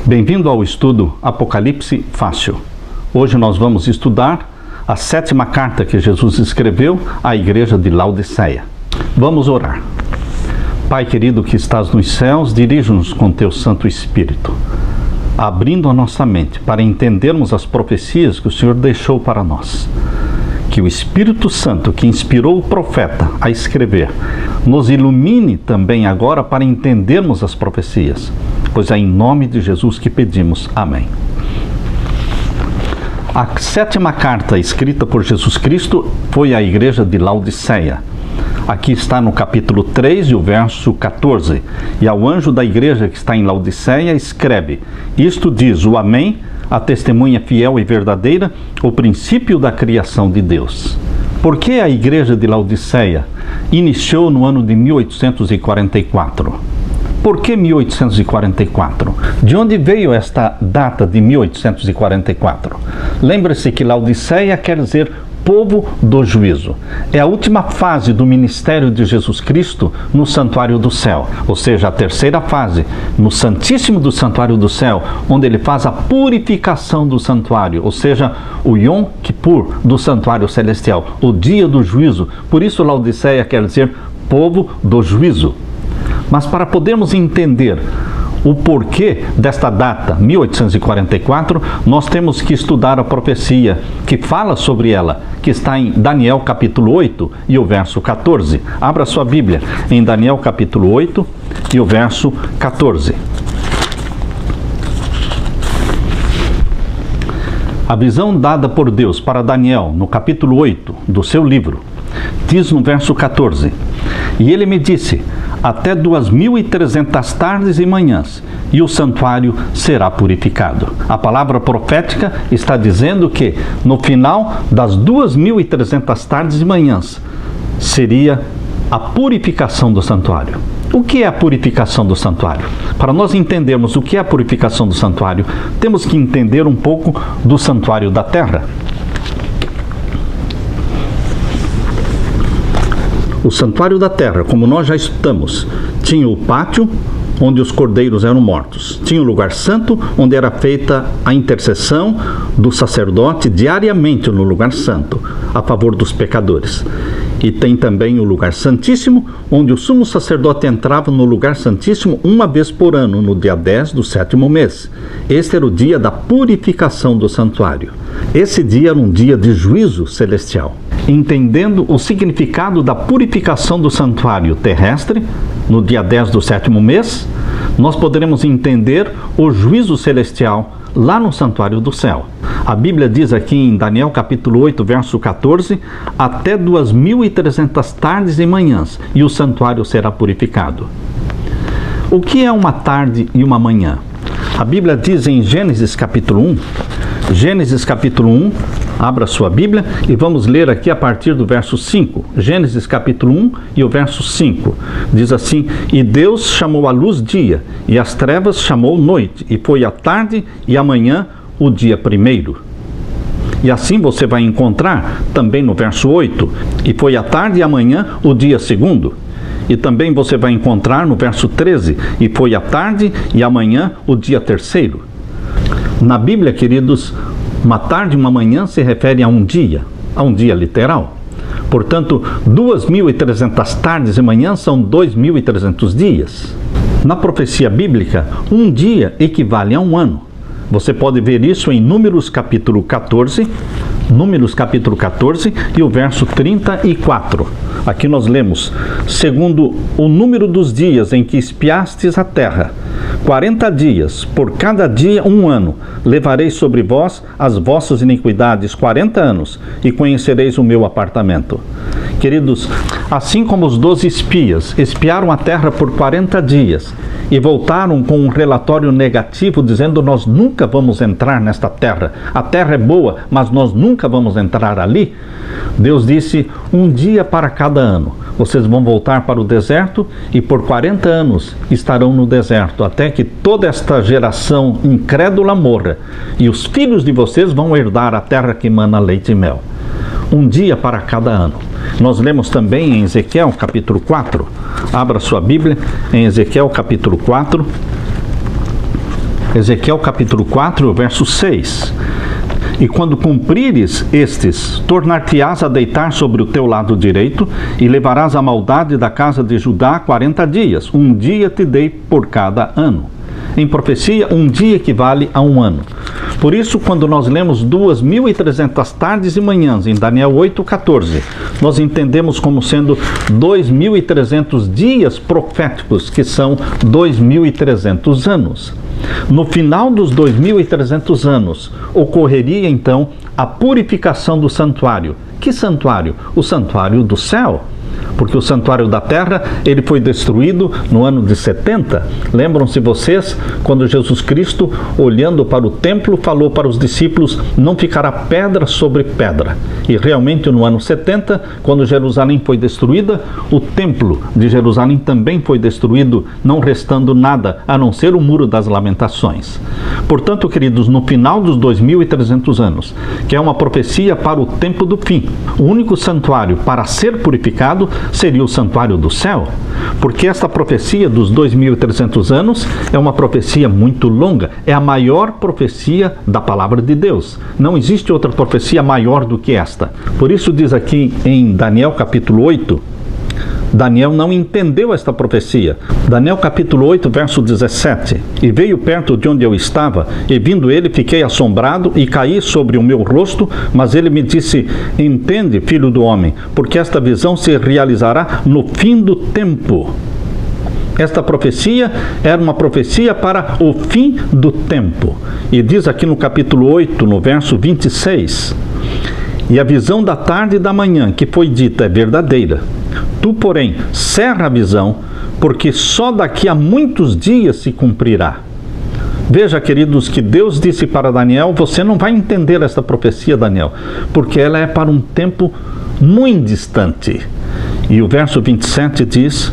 Bem-vindo ao estudo Apocalipse Fácil. Hoje nós vamos estudar a 7ª carta que Jesus escreveu à igreja de Laodiceia. Vamos orar. Pai querido que estás nos céus, dirige-nos com teu Santo Espírito, abrindo a nossa mente para entendermos as profecias que o Senhor deixou para nós. Que o Espírito Santo que inspirou o profeta a escrever nos ilumine também agora para entendermos as profecias, pois é em nome de Jesus que pedimos. Amém. A 7ª carta escrita por Jesus Cristo foi à igreja de Laodiceia. Aqui está no capítulo 3 e o verso 14. E ao anjo da igreja que está em Laodiceia escreve: Isto diz o Amém, a testemunha fiel e verdadeira, o princípio da criação de Deus. Por que a igreja de Laodiceia iniciou no ano de 1844? Por que 1844? De onde veio esta data de 1844? Lembre-se que Laodiceia quer dizer povo do juízo. É a última fase do ministério de Jesus Cristo no santuário do céu, ou seja, a terceira fase, no Santíssimo do Santuário do Céu, onde ele faz a purificação do santuário, ou seja, o Yom Kippur do santuário celestial, o dia do juízo. Por isso Laodiceia quer dizer povo do juízo. Mas para podermos entender o porquê desta data, 1844, nós temos que estudar a profecia que fala sobre ela, que está em Daniel capítulo 8 e o verso 14. Abra sua Bíblia em Daniel capítulo 8 e o verso 14. A visão dada por Deus para Daniel no capítulo 8 do seu livro diz no verso 14: E ele me disse: até 2.300 tardes e manhãs, e o santuário será purificado. A palavra profética está dizendo que no final das 2.300 tardes e manhãs seria a purificação do santuário. O que é a purificação do santuário? Para nós entendermos o que é a purificação do santuário, temos que entender um pouco do santuário da terra. O santuário da terra, como nós já estudamos, tinha o pátio onde os cordeiros eram mortos. Tinha o lugar santo, onde era feita a intercessão do sacerdote diariamente no lugar santo, a favor dos pecadores. E tem também o lugar santíssimo, onde o sumo sacerdote entrava no lugar santíssimo uma vez por ano, no dia 10 do 7º mês. Este era o dia da purificação do santuário. Esse dia era um dia de juízo celestial. Entendendo o significado da purificação do santuário terrestre, no dia 10 do 7º mês, nós poderemos entender o juízo celestial lá no santuário do céu. A Bíblia diz aqui em Daniel capítulo 8, verso 14, até 2.300 tardes e manhãs, e o santuário será purificado. O que é uma tarde e uma manhã? A Bíblia diz em Gênesis capítulo 1, Gênesis capítulo 1, abra sua Bíblia e vamos ler aqui a partir do verso 5. Gênesis capítulo 1 e o verso 5. Diz assim: E Deus chamou a luz dia, e as trevas chamou noite, e foi a tarde e a manhã o dia primeiro. E assim você vai encontrar também no verso 8, e foi a tarde e a manhã o dia segundo. E também você vai encontrar no verso 13, e foi a tarde e a manhã o dia terceiro. Na Bíblia, queridos, uma tarde e uma manhã se refere a um dia literal. Portanto, 2.300 tardes e manhãs são 2.300 dias. Na profecia bíblica, um dia equivale a um ano. Você pode ver isso em Números capítulo 14, e o verso 34. Aqui nós lemos: segundo o número dos dias em que espiastes a terra, 40 dias, por cada dia 1 ano, levarei sobre vós as vossas iniquidades 40 anos, e conhecereis o meu apartamento. Queridos, assim como os 12 espias espiaram a terra por 40 dias e voltaram com um relatório negativo dizendo: nós nunca vamos entrar nesta terra, a terra é boa, mas nós nunca vamos entrar ali, Deus disse: um dia para cada ano. Vocês vão voltar para o deserto e por 40 anos estarão no deserto, até que toda esta geração incrédula morra, e os filhos de vocês vão herdar a terra que mana leite e mel. Um dia para cada ano. Nós lemos também em Ezequiel capítulo 4. Abra sua Bíblia em Ezequiel capítulo 4. Ezequiel capítulo 4, verso 6. E quando cumprires estes, tornar-te-ás a deitar sobre o teu lado direito, e levarás a maldade da casa de Judá 40 dias. Um dia te dei por cada ano. Em profecia, um dia equivale a um ano. Por isso, quando nós lemos 2.300 tardes e manhãs em Daniel 8,14, nós entendemos como sendo 2.300 dias proféticos, que são 2.300 anos. No final dos 2.300 anos, ocorreria então a purificação do santuário. Que santuário? O santuário do céu. Porque o santuário da terra, ele foi destruído no ano de 70. Lembram-se vocês, quando Jesus Cristo, olhando para o templo, falou para os discípulos, não ficará pedra sobre pedra. E realmente no ano 70, quando Jerusalém foi destruída, o templo de Jerusalém também foi destruído, não restando nada, a não ser o Muro das Lamentações. Portanto, queridos, no final dos 2.300 anos, que é uma profecia para o tempo do fim, o único santuário para ser purificado seria o santuário do céu, porque esta profecia dos 2.300 anos é uma profecia muito longa, é a maior profecia da palavra de Deus. Não existe outra profecia maior do que esta. Por isso diz aqui em Daniel capítulo 8, Daniel não entendeu esta profecia. Daniel capítulo 8, verso 17. E veio perto de onde eu estava, e vindo ele, fiquei assombrado e caí sobre o meu rosto, mas ele me disse, entende, filho do homem, porque esta visão se realizará no fim do tempo. Esta profecia era uma profecia para o fim do tempo. E diz aqui no capítulo 8, no verso 26, e a visão da tarde e da manhã que foi dita é verdadeira. Tu, porém, cerra a visão, porque só daqui a muitos dias se cumprirá. Veja, queridos, que Deus disse para Daniel, você não vai entender esta profecia, Daniel, porque ela é para um tempo muito distante. E o verso 27 diz,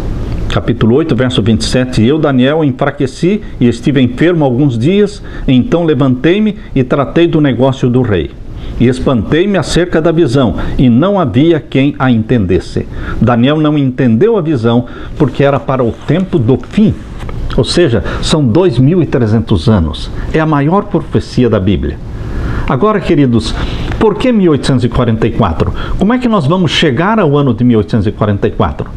capítulo 8, verso 27, eu, Daniel, enfraqueci e estive enfermo alguns dias, então levantei-me e tratei do negócio do rei. E espantei-me acerca da visão, e não havia quem a entendesse. Daniel não entendeu a visão, porque era para o tempo do fim. Ou seja, são 2.300 anos. É a maior profecia da Bíblia. Agora, queridos, por que 1844? Como é que nós vamos chegar ao ano de 1844?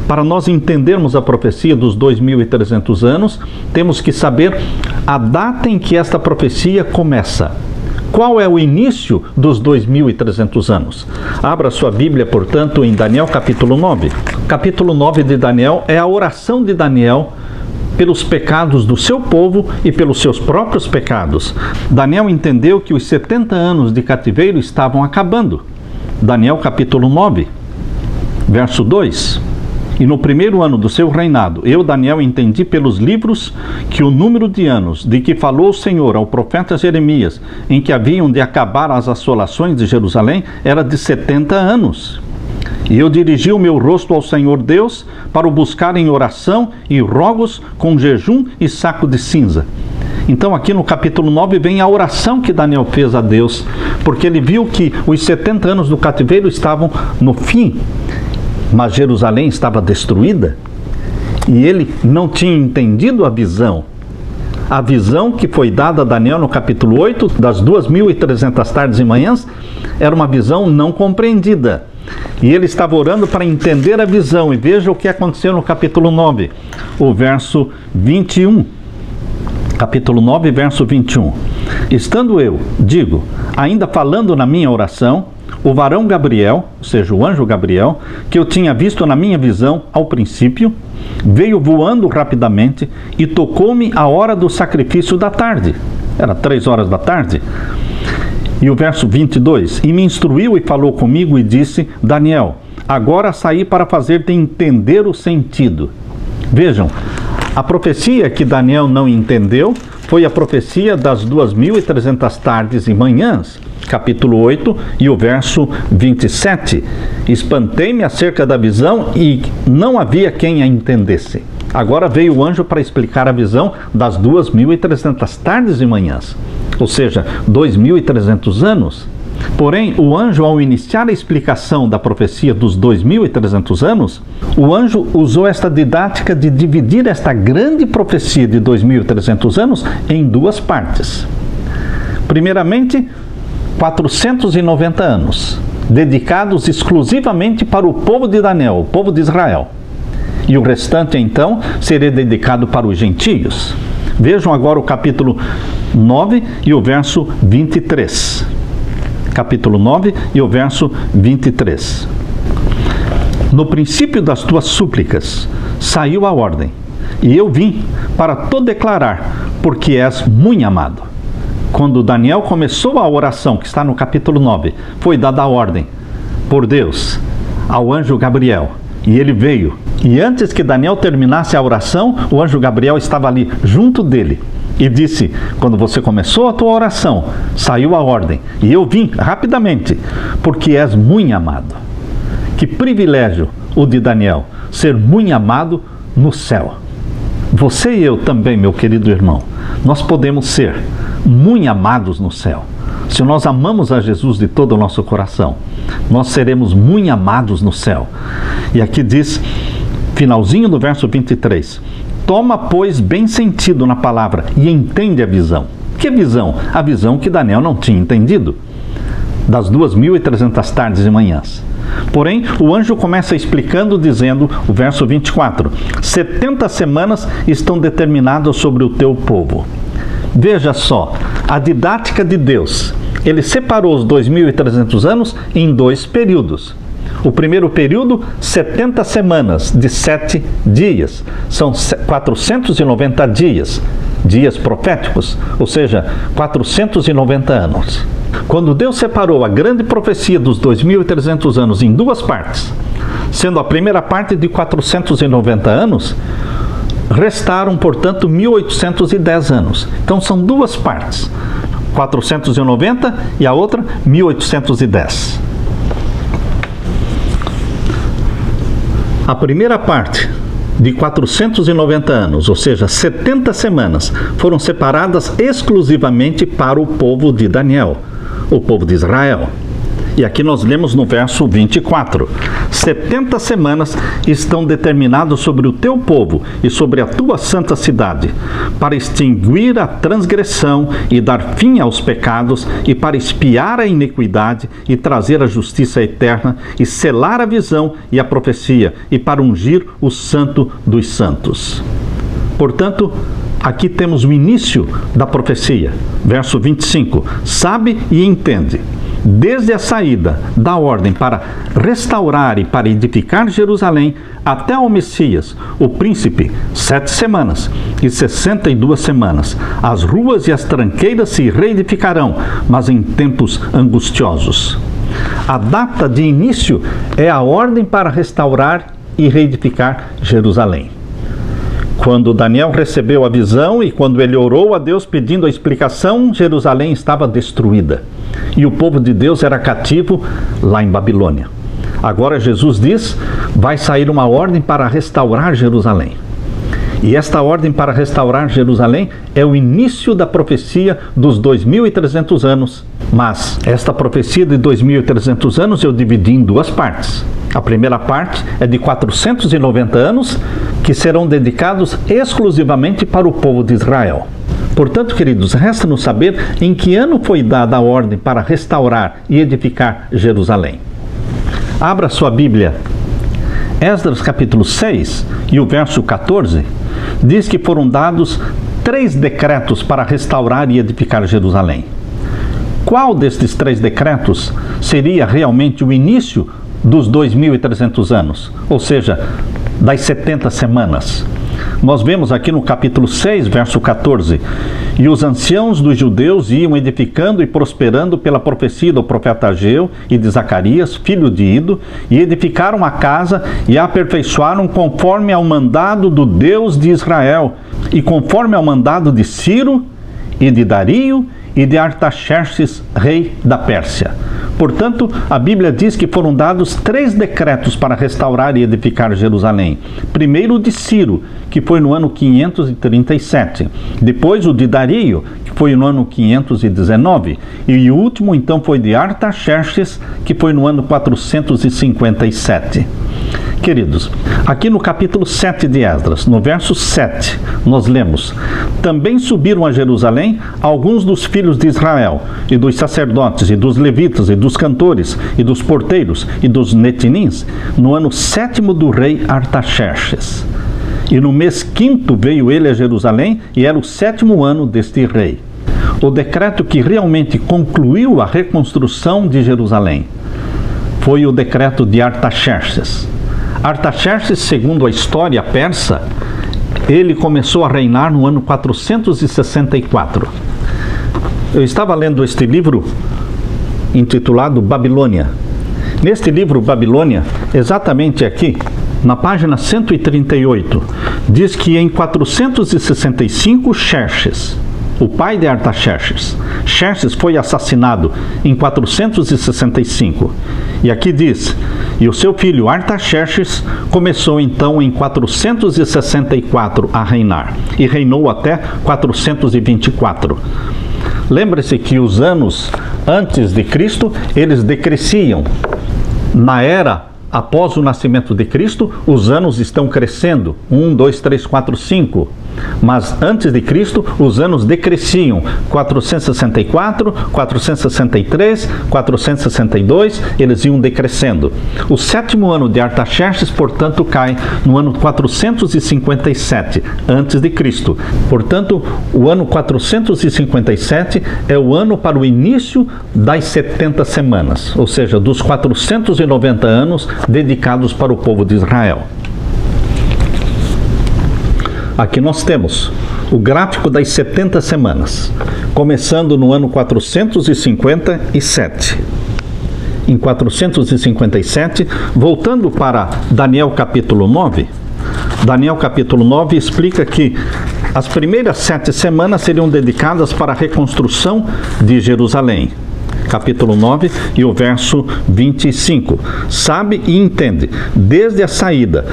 Para nós entendermos a profecia dos 2.300 anos, temos que saber a data em que esta profecia começa. Qual é o início dos 2.300 anos? Abra sua Bíblia, portanto, em Daniel capítulo 9. Capítulo 9 de Daniel é a oração de Daniel pelos pecados do seu povo e pelos seus próprios pecados. Daniel entendeu que os 70 anos de cativeiro estavam acabando. Daniel capítulo 9, verso 2. E no primeiro ano do seu reinado, eu, Daniel, entendi pelos livros que o número de anos de que falou o Senhor ao profeta Jeremias, em que haviam de acabar as assolações de Jerusalém, era de 70 anos. E eu dirigi o meu rosto ao Senhor Deus para o buscar em oração e rogos com jejum e saco de cinza. Então aqui no capítulo 9 vem a oração que Daniel fez a Deus, porque ele viu que os 70 anos do cativeiro estavam no fim, mas Jerusalém estava destruída e ele não tinha entendido a visão. A visão que foi dada a Daniel no capítulo 8, das 2.300 tardes e manhãs, era uma visão não compreendida. E ele estava orando para entender a visão. E veja o que aconteceu no capítulo 9, o verso 21. Capítulo 9, verso 21. Estando eu, digo, ainda falando na minha oração, o varão Gabriel, ou seja, o anjo Gabriel, que eu tinha visto na minha visão ao princípio, veio voando rapidamente e tocou-me a hora do sacrifício da tarde. Era 3 horas da tarde. E o verso 22, e me instruiu e falou comigo e disse, Daniel, agora saí para fazer-te entender o sentido. Vejam, a profecia que Daniel não entendeu foi a profecia das 2.300 tardes e manhãs, capítulo 8 e o verso 27. Espantei-me acerca da visão e não havia quem a entendesse. Agora veio o anjo para explicar a visão das 2.300 tardes e manhãs, ou seja, 2.300 anos. Porém, o anjo, ao iniciar a explicação da profecia dos 2.300 anos, o anjo usou esta didática de dividir esta grande profecia de 2.300 anos em duas partes. Primeiramente, 490 anos, dedicados exclusivamente para o povo de Daniel, o povo de Israel. E o restante, então, seria dedicado para os gentios. Vejam agora o capítulo 9 e o verso 23. Capítulo 9 e o verso 23. No princípio das tuas súplicas saiu a ordem, e eu vim para te declarar, porque és muito amado. Quando Daniel começou a oração, que está no capítulo 9, foi dada a ordem por Deus ao anjo Gabriel, e ele veio. E antes que Daniel terminasse a oração, o anjo Gabriel estava ali junto dele e disse: quando você começou a tua oração, saiu a ordem, e eu vim rapidamente, porque és muito amado. Que privilégio o de Daniel, ser muito amado no céu. Você e eu também, meu querido irmão, nós podemos ser muito amados no céu. Se nós amamos a Jesus de todo o nosso coração, nós seremos muito amados no céu. E aqui diz, finalzinho do verso 23, toma, pois, bem sentido na palavra e entende a visão. Que visão? A visão que Daniel não tinha entendido, das 2.300 tardes e manhãs. Porém, o anjo começa explicando, dizendo, o verso 24, 70 semanas estão determinadas sobre o teu povo. Veja só, a didática de Deus. Ele separou os 2.300 anos em dois períodos. O primeiro período, 70 semanas de 7 dias. São 490 dias, dias proféticos, ou seja, 490 anos. Quando Deus separou a grande profecia dos 2.300 anos em duas partes, sendo a primeira parte de 490 anos, restaram, portanto, 1.810 anos. Então são duas partes, 490 e a outra 1.810. A primeira parte de 490 anos, ou seja, 70 semanas, foram separadas exclusivamente para o povo de Daniel, o povo de Israel. E aqui nós lemos no verso 24, 70 semanas estão determinadas sobre o teu povo e sobre a tua santa cidade, para extinguir a transgressão e dar fim aos pecados, e para expiar a iniquidade e trazer a justiça eterna, e selar a visão e a profecia, e para ungir o santo dos santos. Portanto, aqui temos o início da profecia, verso 25, sabe e entende. Desde a saída da ordem para restaurar e para edificar Jerusalém até ao Messias, o príncipe, 7 semanas e 62 semanas. As ruas e as tranqueiras se reedificarão, mas em tempos angustiosos. A data de início é a ordem para restaurar e reedificar Jerusalém. Quando Daniel recebeu a visão e quando ele orou a Deus pedindo a explicação, Jerusalém estava destruída e o povo de Deus era cativo lá em Babilônia. Agora Jesus diz, vai sair uma ordem para restaurar Jerusalém. E esta ordem para restaurar Jerusalém é o início da profecia dos 2.300 anos. Mas esta profecia de 2.300 anos eu dividi em duas partes. A primeira parte é de 490 anos, que serão dedicados exclusivamente para o povo de Israel. Portanto, queridos, resta-nos saber em que ano foi dada a ordem para restaurar e edificar Jerusalém. Abra sua Bíblia. Esdras capítulo 6 e o verso 14 diz que foram dados 3 decretos para restaurar e edificar Jerusalém. Qual destes 3 decretos seria realmente o início dos 2.300 anos, ou seja, das 70 semanas? Nós vemos aqui no capítulo 6, verso 14, e os anciãos dos judeus iam edificando e prosperando pela profecia do profeta Ageu e de Zacarias, filho de Ido, e edificaram a casa e a aperfeiçoaram conforme ao mandado do Deus de Israel, e conforme ao mandado de Ciro e de Dario e de Artaxerxes, rei da Pérsia. Portanto, a Bíblia diz que foram dados 3 decretos para restaurar e edificar Jerusalém. Primeiro o de Ciro, que foi no ano 537. Depois o de Dario, que foi no ano 519. E o último, então, foi de Artaxerxes, que foi no ano 457. Queridos, aqui no capítulo 7 de Esdras, no verso 7, nós lemos: também subiram a Jerusalém alguns dos filhos de Israel, e dos sacerdotes, e dos levitas, e dos cantores, e dos porteiros, e dos netinins, no ano 7º do rei Artaxerxes. E no mês 5º veio ele a Jerusalém, e era o 7º ano deste rei. O decreto que realmente concluiu a reconstrução de Jerusalém foi o decreto de Artaxerxes. Artaxerxes, segundo a história persa, ele começou a reinar no ano 464. Eu estava lendo este livro intitulado Babilônia. Neste livro, Babilônia, exatamente aqui, na página 138, diz que em 465, Xerxes, o pai de Artaxerxes, Xerxes foi assassinado em 465. E aqui diz: e o seu filho Artaxerxes começou então em 464 a reinar, e reinou até 424. Lembre-se que os anos antes de Cristo, eles decresciam. Na era após o nascimento de Cristo, os anos estão crescendo, 1, 2, 3, 4, 5. Mas antes de Cristo, os anos decresciam, 464, 463, 462, eles iam decrescendo. O 7º ano de Artaxerxes, portanto, cai no ano 457, antes de Cristo. Portanto, o ano 457 é o ano para o início das 70 semanas, ou seja, dos 490 anos dedicados para o povo de Israel. Aqui nós temos o gráfico das 70 semanas, começando no ano 457. Em 457, voltando para Daniel capítulo 9, Daniel capítulo 9 explica que as primeiras 7 semanas seriam dedicadas para a reconstrução de Jerusalém. Capítulo 9 e o verso 25. Sabe e entende, desde a saída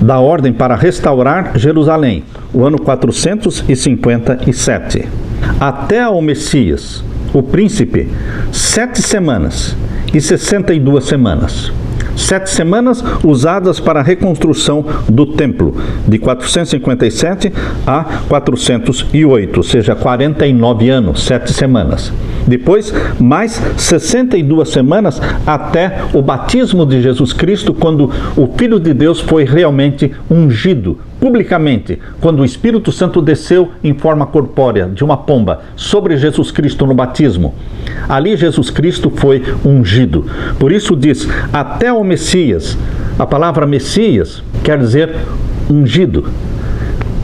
da ordem para restaurar Jerusalém, o ano 457, até ao Messias, o príncipe, 7 semanas e 62 semanas. 7 semanas usadas para a reconstrução do templo, de 457 a 408, ou seja, 49 anos, 7 semanas. Depois, mais 62 semanas até o batismo de Jesus Cristo, quando o Filho de Deus foi realmente ungido publicamente, quando o Espírito Santo desceu em forma corpórea de uma pomba sobre Jesus Cristo no batismo. Ali Jesus Cristo foi ungido. Por isso diz, até o Messias. A palavra Messias quer dizer ungido.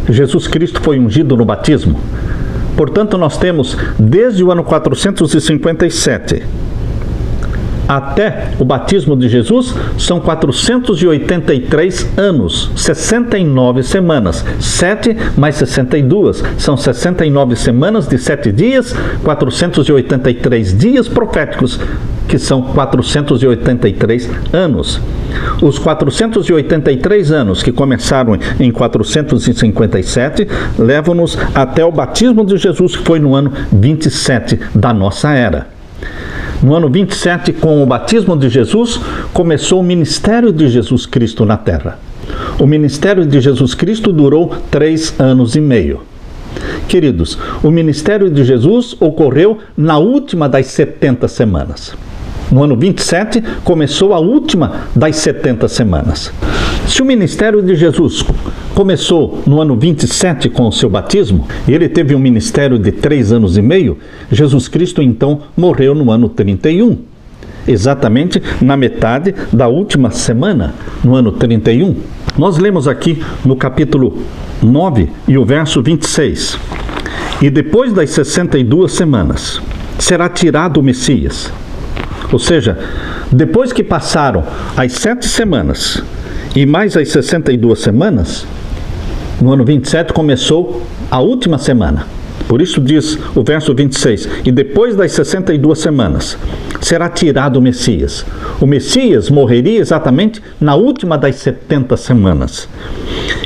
Jesus Cristo foi ungido no batismo. Portanto, nós temos desde o ano 457 até o batismo de Jesus, são 483 anos, 69 semanas. 7 mais 62, são 69 semanas de 7 dias, 483 dias proféticos, que são 483 anos. Os 483 anos que começaram em 457 levam-nos até o batismo de Jesus, que foi no ano 27 da nossa era. No ano 27, com o batismo de Jesus, começou o ministério de Jesus Cristo na terra. O ministério de Jesus Cristo durou 3 anos e meio. Queridos, o ministério de Jesus ocorreu na última das 70 semanas. No ano 27, começou a última das 70 semanas. Se o ministério de Jesus começou no ano 27 com o seu batismo, e ele teve um ministério de 3 anos e meio, Jesus Cristo então morreu no ano 31. Exatamente na metade da última semana, no ano 31. Nós lemos aqui no capítulo 9 e o verso 26. E depois das 62 semanas, será tirado o Messias. Ou seja, depois que passaram as 7 semanas e mais as 62 semanas, no ano 27 começou a última semana. Por isso diz o verso 26, e depois das 62 semanas será tirado o Messias. O Messias morreria exatamente na última das 70 semanas.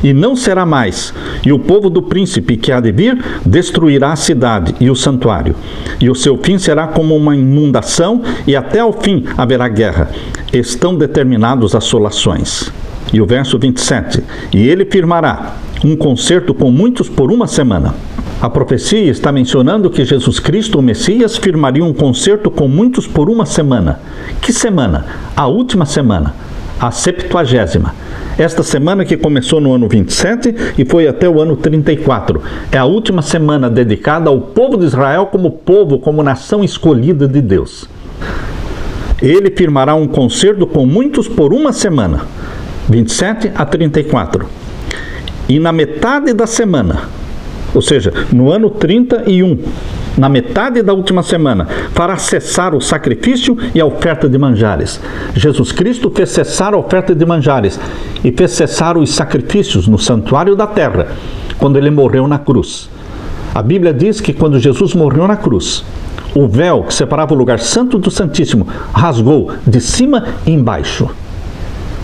E não será mais. E o povo do príncipe que há de vir destruirá a cidade e o santuário. E o seu fim será como uma inundação, e até ao fim haverá guerra. Estão determinados assolações. E o verso 27, e ele firmará um concerto com muitos por uma semana. A profecia está mencionando que Jesus Cristo, o Messias, firmaria um concerto com muitos por uma semana. Que semana? A última semana, a 70ª. Esta semana que começou no ano 27 e foi até o ano 34. É a última semana dedicada ao povo de Israel como povo, como nação escolhida de Deus. Ele firmará um concerto com muitos por uma semana, 27 a 34. E na metade da semana, ou seja, no ano 31, na metade da última semana, fará cessar o sacrifício e a oferta de manjares. Jesus Cristo fez cessar a oferta de manjares e fez cessar os sacrifícios no santuário da terra, quando ele morreu na cruz. A Bíblia diz que quando Jesus morreu na cruz, o véu que separava o lugar santo do Santíssimo rasgou de cima e embaixo.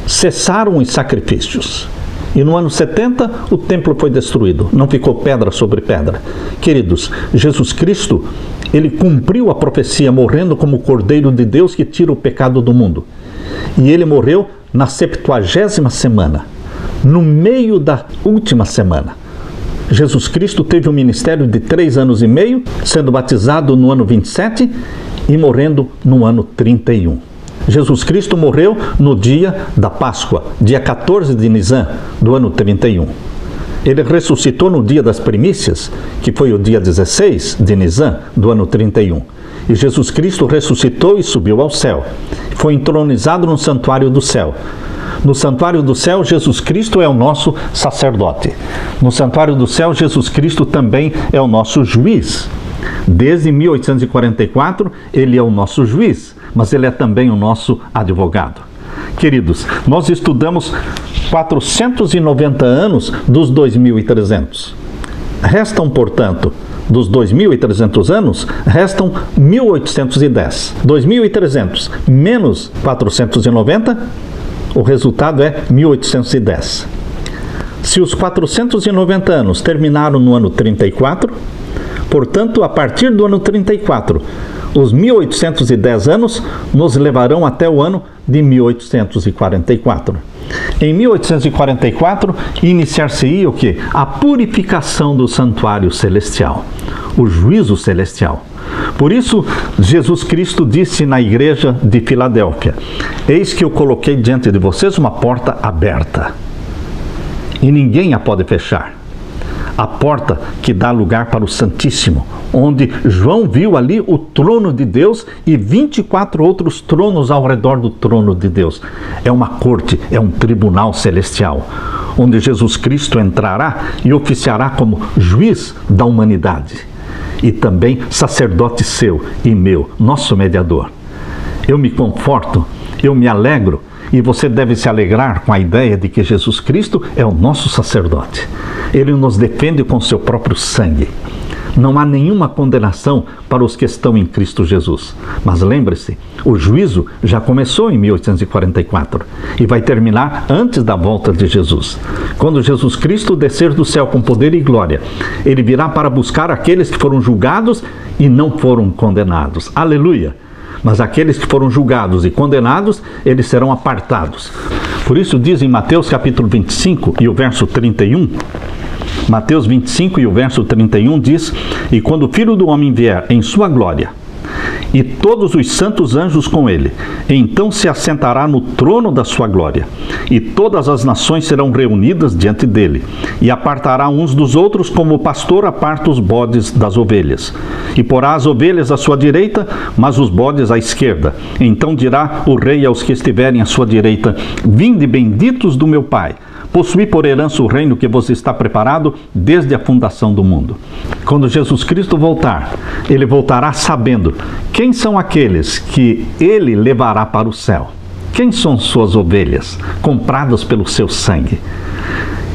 Cessaram os sacrifícios. E no ano 70, o templo foi destruído. Não ficou pedra sobre pedra. Queridos, Jesus Cristo, ele cumpriu a profecia morrendo como o Cordeiro de Deus que tira o pecado do mundo. E ele morreu na 70ª semana, no meio da última semana. Jesus Cristo teve um ministério de 3 anos e meio, sendo batizado no ano 27 e morrendo no ano 31. Jesus Cristo morreu no dia da Páscoa, dia 14 de Nisan, do ano 31. Ele ressuscitou no dia das primícias, que foi o dia 16 de Nisan, do ano 31. E Jesus Cristo ressuscitou e subiu ao céu. Foi entronizado no santuário do céu. No santuário do céu, Jesus Cristo é o nosso sacerdote. No santuário do céu, Jesus Cristo também é o nosso juiz. Desde 1844, ele é o nosso juiz, mas ele é também o nosso advogado. Queridos, nós estudamos 490 anos dos 2.300. Restam, portanto, dos 2.300 anos, restam 1.810. 2.300 menos 490, o resultado é 1.810. Se os 490 anos terminaram no ano 34, portanto, a partir do ano 34, os 1.810 anos nos levarão até o ano de 1844. Em 1844, iniciar-se-ia o quê? A purificação do santuário celestial, o juízo celestial. Por isso, Jesus Cristo disse na igreja de Filadélfia: eis que eu coloquei diante de vocês uma porta aberta, e ninguém a pode fechar. A porta que dá lugar para o Santíssimo, onde João viu ali o trono de Deus e 24 outros tronos ao redor do trono de Deus. É uma corte, é um tribunal celestial, onde Jesus Cristo entrará e oficiará como juiz da humanidade e também sacerdote seu e meu, nosso mediador. Eu me conforto, eu me alegro, e você deve se alegrar com a ideia de que Jesus Cristo é o nosso sacerdote. Ele nos defende com seu próprio sangue. Não há nenhuma condenação para os que estão em Cristo Jesus. Mas lembre-se, o juízo já começou em 1844 e vai terminar antes da volta de Jesus. Quando Jesus Cristo descer do céu com poder e glória, ele virá para buscar aqueles que foram julgados e não foram condenados. Aleluia! Mas aqueles que foram julgados e condenados, eles serão apartados. Por isso diz em Mateus capítulo 25 e o verso 31, Mateus 25 e o verso 31 diz: e quando o Filho do Homem vier em sua glória, e todos os santos anjos com ele, então se assentará no trono da sua glória, e todas as nações serão reunidas diante dele, e apartará uns dos outros como o pastor aparta os bodes das ovelhas, e porá as ovelhas à sua direita, mas os bodes à esquerda. Então dirá o rei aos que estiverem à sua direita: vinde benditos do meu Pai, possuí por herança o reino que vos está preparado desde a fundação do mundo. Quando Jesus Cristo voltar, ele voltará sabendo quem são aqueles que ele levará para o céu. Quem são suas ovelhas, compradas pelo seu sangue.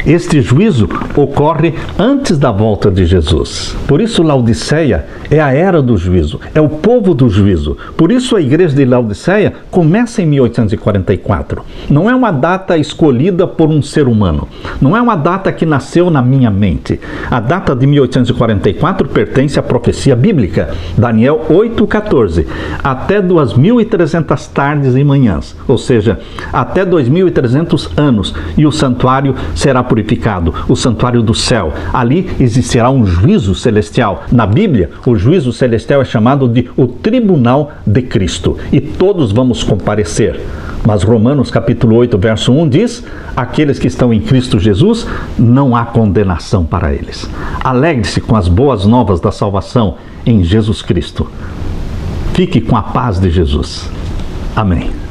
Este juízo ocorre antes da volta de Jesus. Por isso Laodiceia é a era do juízo, é o povo do juízo. Por isso a igreja de Laodiceia começa em 1844. Não é uma data escolhida por um ser humano. Não é uma data que nasceu na minha mente. A data de 1844 pertence à profecia bíblica. Daniel 8,14. Até 2.300 tardes e manhãs. Ou seja, até 2.300 anos. E o santuário será purificado. O santuário do céu. Ali existirá um juízo celestial. Na Bíblia, o juízo celestial é chamado de o tribunal de Cristo. E todos vamos comparecer. Mas Romanos capítulo 8, verso 1 diz: aqueles que estão em Cristo Jesus, não há condenação para eles. Alegre-se com as boas novas da salvação em Jesus Cristo. Fique com a paz de Jesus. Amém.